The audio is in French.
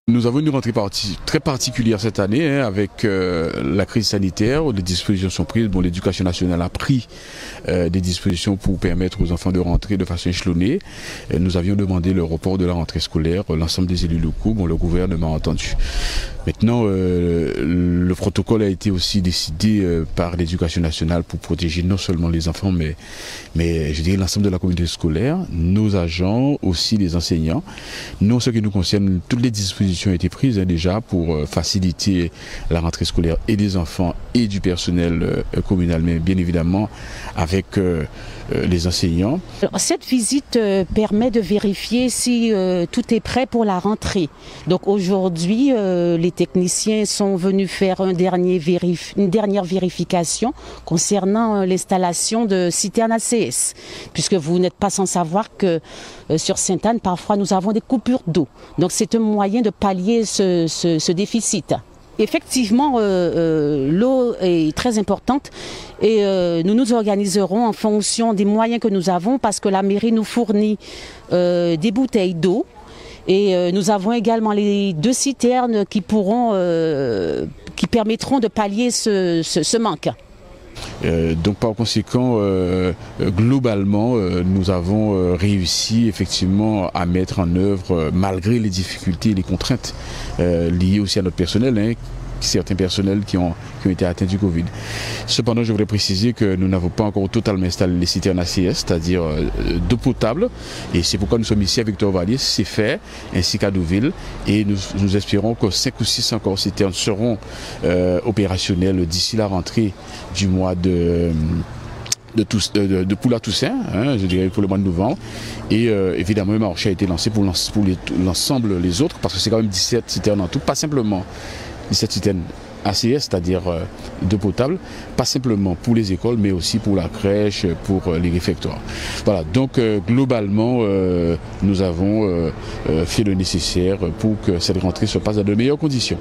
Nous avons une rentrée très particulière cette année avec la crise sanitaire. Des dispositions sont prises. Bon, l'Éducation nationale a pris des dispositions pour permettre aux enfants de rentrer de façon échelonnée. Nous avions demandé le report de la rentrée scolaire. L'ensemble des élus locaux, bon, le gouvernement a entendu. Maintenant, le protocole a été aussi décidé par l'Éducation nationale pour protéger non seulement les enfants, mais je dirais l'ensemble de la communauté scolaire, nos agents, aussi les enseignants. Nous, en ce qui nous concerne, toutes les dispositions ont été prises déjà pour faciliter la rentrée scolaire et des enfants et du personnel communal, mais bien évidemment avec les enseignants. Cette visite permet de vérifier si tout est prêt pour la rentrée. Donc aujourd'hui, les techniciens sont venus faire une dernière vérification concernant l'installation de citernes ACS, puisque vous n'êtes pas sans savoir que sur Sainte-Anne, parfois nous avons des coupures d'eau. Donc c'est un moyen de pallier ce déficit. Effectivement, l'eau est très importante et nous nous organiserons en fonction des moyens que nous avons parce que la mairie nous fournit des bouteilles d'eau et nous avons également les 2 citernes qui permettront de pallier ce manque. Donc par conséquent, globalement, nous avons réussi effectivement à mettre en œuvre, malgré les difficultés et les contraintes liées aussi à notre personnel, certains personnels qui ont été atteints du Covid. Cependant, je voudrais préciser que nous n'avons pas encore totalement installé les citernes ACS, c'est-à-dire d'eau potable, et c'est pourquoi nous sommes ici à Victor-Valier, c'est fait, ainsi qu'à Deauville, et nous espérons que 5 ou 6 encore citernes seront opérationnelles d'ici la rentrée du mois de Poula-Toussaint, je dirais pour le mois de novembre. Et évidemment, le marché a été lancé pour l'ensemble les autres, parce que c'est quand même 17 citernes en tout, pas simplement 17 citernes ACS, c'est-à-dire d'eau potable, pas simplement pour les écoles, mais aussi pour la crèche, pour les réfectoires. Voilà, donc globalement, nous avons fait le nécessaire pour que cette rentrée se passe dans de meilleures conditions.